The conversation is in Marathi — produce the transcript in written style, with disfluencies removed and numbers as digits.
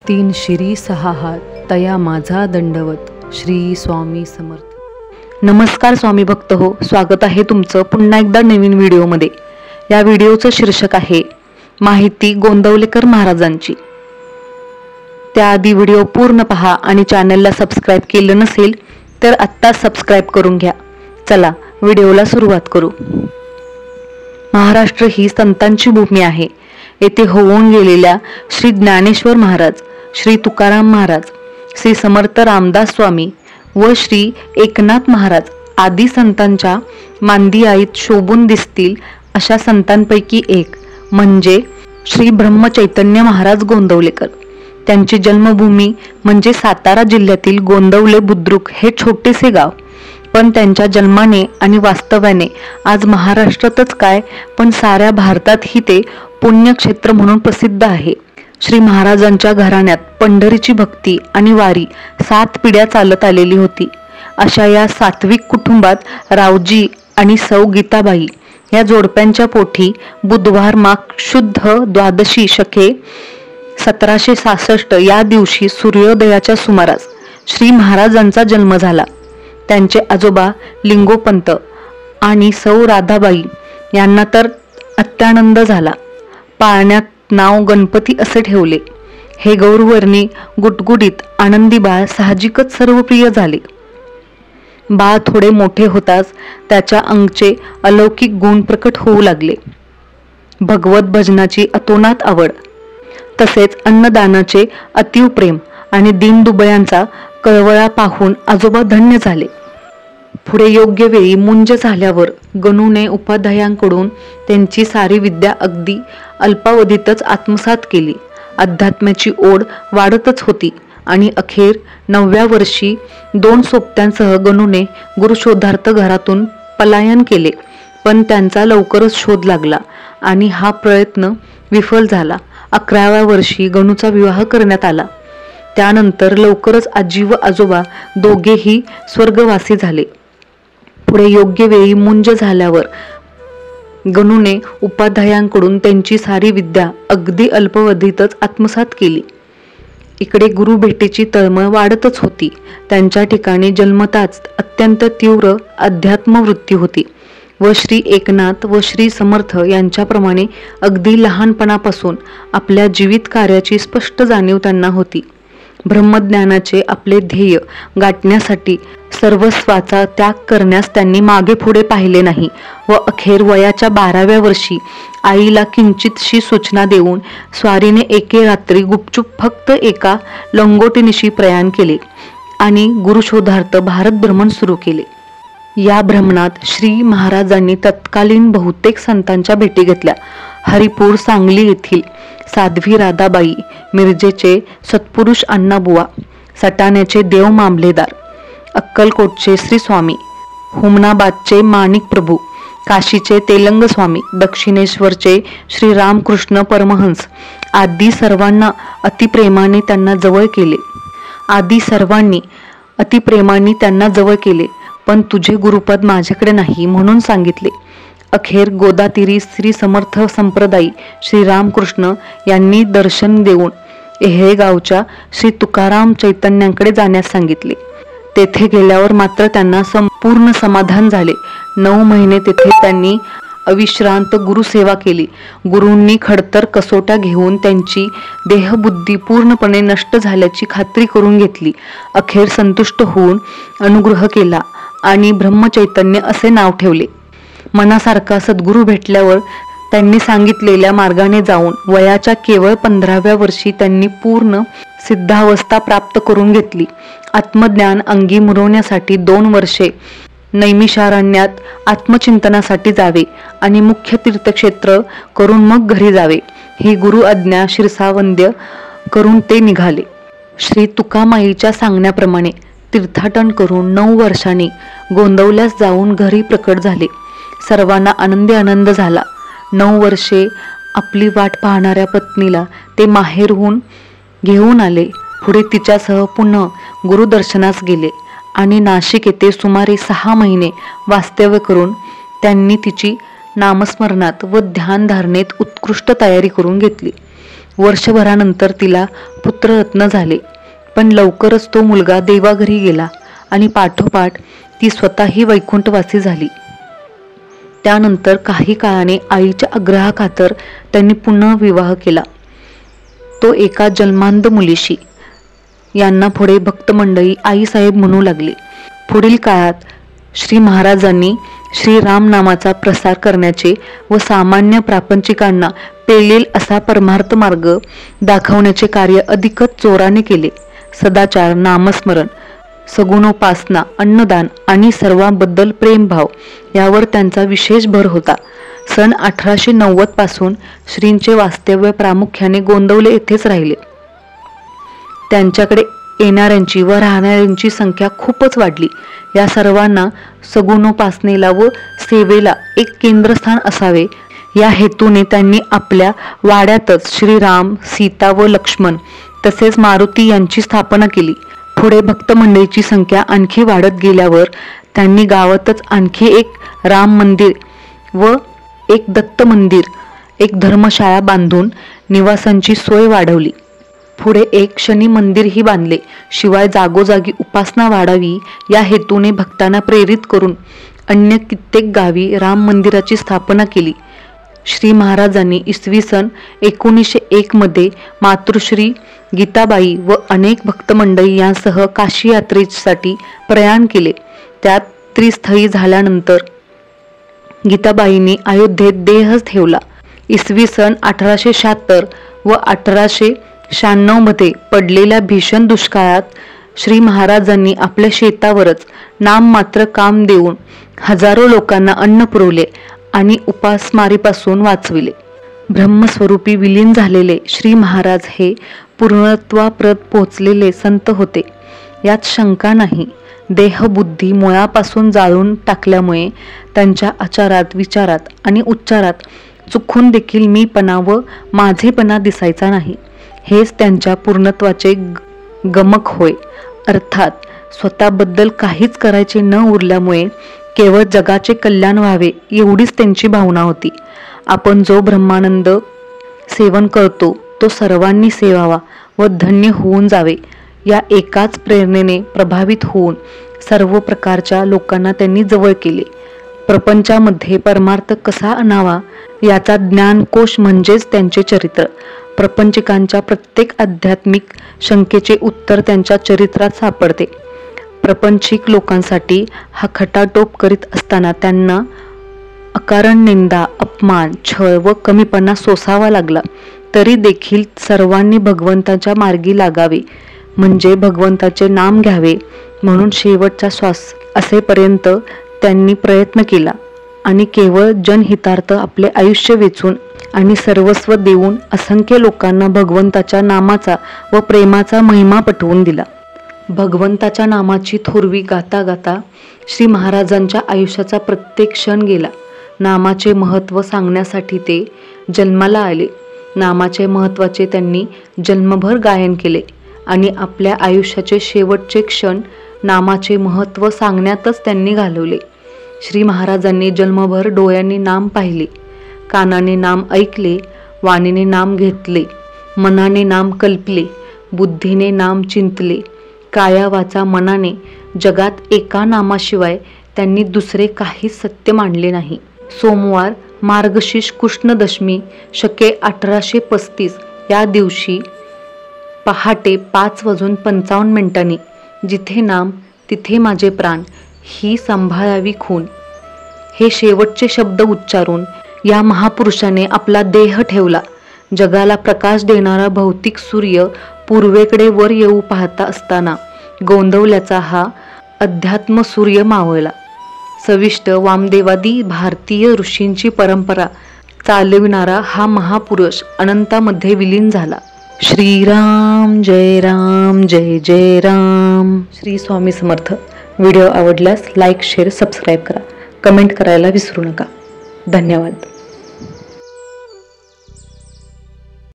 तीन शिरी सहा हात तया माझा दंडवत. श्री स्वामी समर्थ. नमस्कार स्वामी भक्त हो, स्वागत आहे तुमचं पुन्हा एकदा नवीन व्हिडिओमध्ये. या व्हिडिओचं शीर्षक आहे माहिती गोंदवलेकर महाराजांची. त्याआधी व्हिडिओ पूर्ण पहा आणि चॅनलला सबस्क्राईब केलं नसेल तर आत्ता सबस्क्राईब करून घ्या. चला व्हिडिओला सुरुवात करू. महाराष्ट्र ही संतांची भूमी आहे. येथे होऊन गेलेल्या श्री ज्ञानेश्वर महाराज, श्री तुकाराम महाराज, श्री समर्थ रामदास स्वामी व श्री एकनाथ महाराज आदी संतांच्या मांदियाईत शोभून दिसतील अशा संतांपैकी एक म्हणजे श्री ब्रह्मचैतन्य महाराज गोंदवलेकर. त्यांची जन्मभूमी म्हणजे सातारा जिल्ह्यातील गोंदवले बुद्रुक हे छोटेसे गाव. पण त्यांच्या जन्माने आणि वास्तव्याने आज महाराष्ट्रातच काय पण साऱ्या भारतातही ते पुण्यक्षेत्र म्हणून प्रसिद्ध आहे. श्री महाराजांच्या घराण्यात पंढरीची भक्ती आणि वारी 7 पिढ्या चालत आलेली होती. अशा या सात्विक कुटुंबात रावजी आणि सौ गीताबाई या जोडप्यांच्या पोटी बुधवार माघ शुद्ध द्वादशी शके 1766 या दिवशी सूर्योदयाच्या सुमारास श्री महाराजांचा जन्म झाला. त्यांचे आजोबा लिंगोपंत आणि सौ राधाबाई यांना तर अत्यानंद झाला. पाळण्यात नाव गणपती असे ठेवले. हे गौरवर्णी गुटगुटीत आनंदी बाळ साहजिकच सर्वप्रिय झाले. बाळ थोडे मोठे होताच त्याच्या अंगचे अलौकिक गुण प्रकट होऊ लागले. भगवत भजनाची अतोनात आवड, तसेच अन्नदानाचे अतीव प्रेम आणि दीनदुबळ्यांचा कळवळा पाहून आजोबा धन्य झाले. पुढे योग्य वेळी मुंज झाल्यावर गणूने उपाध्यायांकडून त्यांची सारी विद्या अगदी अल्पावधीतच आत्मसात केली. अध्यात्माची ओढ वाढतच होती आणि अखेर 9व्या वर्षी 2 सोबत्यांसह गणूने गुरुशोधार्थ घरातून पलायन केले. पण त्यांचा लवकरच शोध लागला आणि हा प्रयत्न विफल झाला. 11व्या वर्षी गणूचा विवाह करण्यात आला. त्यानंतर लवकरच आजी व आजोबा दोघेही स्वर्गवासी झाले. पुढे योग्य वेळी मुंज झाल्यावर गणूने उपाध्यायांकडून त्यांची सारी विद्या अगदी अल्पावधीतच आत्मसात केली. इकडे गुरु भेटीची तळमळ वाढतच होती. त्यांच्या ठिकाणी जन्मताच अत्यंत तीव्र अध्यात्म वृत्ती होती व श्री एकनाथ व श्री समर्थ यांच्याप्रमाणे अगदी लहानपणापासून आपल्या जीवित कार्याची स्पष्ट जाणीव त्यांना होती. ब्रह्मज्ञानाचे आपले ध्येय गाठण्यासाठी सर्वस्वाचा त्याग करण्यास त्यांनी मागे पुढे पाहिले नाही व अखेर वयाच्या 12व्या वर्षी आईला किंचितशी सूचना देऊन स्वारीने एके रात्री गुपचूप फक्त एका लंगोटीनिशी प्रयाण केले आणि गुरुशोधार्थ भारत भ्रमण सुरू केले. या भ्रमणात श्री महाराजांनी तत्कालीन बहुतेक संतांच्या भेटी घेतल्या. हरिपूर सांगली येथील साध्वी राधाबाई, मिरजेचे सत्पुरुष अण्णाबुवा, सटाण्याचे देव मामलेदार, अक्कलकोटचे श्री स्वामी, हुमनाबादचे माणिक प्रभू, काशीचे तेलंग स्वामी, दक्षिणेश्वरचे श्री रामकृष्ण परमहंस आदी सर्वांनी अतिप्रेमाने त्यांना जवळ केले. पण तुझे गुरुपद माझ्याकडे नाही म्हणून सांगितले. अखेर गोदातीरी श्री समर्थ संप्रदायी श्री रामकृष्ण यांनी दर्शन देऊन येहेगावच्या श्री तुकाराम चैतन्यांकडे जाण्यास सांगितले. तेथे गेल्यावर मात्र त्यांना संपूर्ण समाधान झाले. 9 महिने तेथे त्यांनी अविश्रांत गुरुसेवा केली. गुरूंनी खडतर कसोट्या घेऊन त्यांची देहबुद्धी पूर्णपणे नष्ट झाल्याची खात्री करून घेतली. अखेर संतुष्ट होऊन अनुग्रह केला आणि ब्रह्मचैतन्य असे नाव ठेवले. मनासारखा सद्गुरू भेटल्यावर त्यांनी सांगितलेल्या मार्गाने जाऊन वयाच्या केवळ 15व्या वर्षी त्यांनी पूर्ण सिद्धावस्था प्राप्त करून घेतली. आत्मज्ञान अंगी मुरवण्यासाठी 2 वर्षे नैमिषारण्यात आत्मचिंतनासाठी जावे आणि मुख्य तीर्थक्षेत्र करून मग घरी जावे ही गुरु आज्ञा शिरसावंद्य करून ते निघाले. श्री तुकामाईच्या सांगण्याप्रमाणे तीर्थाटन करून 9 वर्षांनी गोंदवल्यास जाऊन घरी प्रकट झाले. सर्वांना आनंद झाला. 9 वर्षे आपली वाट पाहणाऱ्या पत्नीला ते माहेरहून घेऊन आले. पुढे तिच्यासह पुन्हा गुरुदर्शनास गेले आणि नाशिक येथे सुमारे 6 महिने वास्तव्य करून त्यांनी तिची नामस्मरणात व ध्यानधारणेत उत्कृष्ट तयारी करून घेतली. वर्षभरानंतर तिला पुत्ररत्न झाले. पण लवकरच तो मुलगा देवाघरी गेला आणि पाठोपाठ ती स्वतःही वैकुंठवासी झाली. त्यानंतर काही काळाने आईच्या आग्रहाखातर त्यांनी पुन्हा विवाह केला, तो एका जन्मांध मुलीशी. यांना पुढे भक्त मंडळी आईसाहेब म्हणू लागले. पुढील काळात श्री महाराजांनी श्रीराम नामाचा प्रसार करण्याचे व सामान्य प्रापंचिकांना पेलेल असा परमार्थ मार्ग दाखवण्याचे कार्य अधिकच जोराने केले. सदाचार, नामस्मरण, सगुणोपासना, अन्नदान आणि सर्वांबद्दल प्रेमभाव यावर त्यांचा विशेष भर होता. सन 1890 पासून श्रींचे वास्तव्य प्रामुख्याने गोंदवले येथेच राहिले. त्यांच्याकडे येणाऱ्यांची व राहणाऱ्यांची संख्या खूपच वाढली. या सर्वांना सगुणोपासनेला व सेवेला एक केंद्रस्थान असावे या हेतूने त्यांनी आपल्या वाड्यातच श्रीराम, सीता व लक्ष्मण तसेच मारुती यांची स्थापना केली. पुढे भक्त मंडळीची संख्या आणखी वाढत गेल्यावर त्यांनी गावातच आणखी एक राम मंदिर व एक दत्त मंदिर, एक धर्मशाळा बांधून निवासांची सोय वाढवली. पुढे एक शनी मंदिरही बांधले. शिवाय जागोजागी उपासना वाढावी या हेतूने भक्तांना प्रेरित करून अन्य कित्येक गावी राम मंदिराची स्थापना केली. श्री महाराजांनी इसवी सन 1901 मध्ये मातृश्री गीताबाई व अनेक भक्त मंडळी यांसह काशी यात्रेसाठी प्रयाण केले. त्यात त्रिस्थळी झाल्यानंतर गीताबाईंनी अयोध्येत देह ठेवला. इसवी सन 1876 व 1896 मध्ये पडलेल्या भीषण दुष्काळात श्री महाराजांनी आपल्या शेतावरच नाममात्र काम देऊन हजारो लोकांना अन्न पुरवले आणि उपासमारीपासून वाचविले. ब्रह्मस्वरूपी विलीन झालेले श्री महाराज हे पूर्णत्वाप्रत पोचलेले संत होते, यात शंका नाही. देहबुद्धी मुळापासून जाळून टाकल्यामुळे त्यांच्या आचारात, विचारात आणि उच्चारात चुकून देखील मीपणा व माझेपणा दिसायचा नाही. हेच त्यांच्या पूर्णत्वाचे गमक होय. अर्थात स्वतःबद्दल काहीच करायचे न उरल्यामुळे केवळ जगाचे कल्याण व्हावे एवढीच त्यांची भावना होती. आपण जो ब्रह्मानंद सेवन करतो तो सर्वांनी सेवावा व धन्य होऊन जावे या एकाच प्रेरणेने प्रभावित होऊन सर्व प्रकारच्या लोकांना त्यांनी जवळ केले. प्रपंचामध्ये परमार्थ कसा आणावा याचा ज्ञानकोश म्हणजेच त्यांचे चरित्र. प्रपंचिकांच्या प्रत्येक आध्यात्मिक शंकेचे उत्तर त्यांच्या चरित्रात सापडते. प्रपंचिक लोकांसाठी हा खटाटोप करीत असताना त्यांना अकारण निंदा, अपमान, छळ व कमीपणा सोसावा लागला तरी देखील सर्वांनी भगवंताच्या मार्गी लागावे, म्हणजे भगवंताचे नाम घ्यावे म्हणून शेवटचा श्वास असेपर्यंत त्यांनी प्रयत्न केला आणि केवळ जनहितार्थ आपले आयुष्य वेचून आणि सर्वस्व देऊन असंख्य लोकांना भगवंताच्या नामाचा व प्रेमाचा महिमा पटवून दिला. भगवंताच्या नामाची थोरवी गाता गाता श्री महाराजांच्या आयुष्याचा प्रत्येक क्षण गेला. नामाचे महत्त्व सांगण्यासाठी ते जन्माला आले. नामाचे महत्त्वाचे त्यांनी जन्मभर गायन केले आणि आपल्या आयुष्याचे शेवटचे क्षण नामाचे महत्त्व सांगण्यातच त्यांनी घालवले. श्री महाराजांनी जन्मभर डोळ्यांनी नाम पाहिले, कानाने नाम ऐकले, वाणीने नाम घेतले, मनाने नाम कल्पले, बुद्धीने नाम चिंतले, काया वाचा मनाने जगात एका नामाशिवाय त्यांनी दुसरे काहीच सत्य मानले नाही. सोमवार मार्गशीर्ष कृष्ण दशमी शके 1835 या दिवशी पहाटे 5:55 जिथे नाम तिथे माझे प्राण ही सांभाळावी खून हे शेवटचे शब्द उच्चारून या महापुरुषाने आपला देह ठेवला. जगाला प्रकाश देणारा भौतिक सूर्य पूर्वेकडे वर येऊ पाहता असताना गोंदवल्याचा हा अध्यात्म सूर्य मावळला. सविष्ट वामदेवादी भारतीय ऋषींची परंपरा चालविणारा हा महापुरुष अनंतामध्ये विलीन झाला. श्रीराम जय राम जय जय राम. श्री स्वामी समर्थ. व्हिडिओ आवडल्यास लाईक, शेअर, सबस्क्राईब करा. कमेंट करायला विसरू नका. धन्यवाद.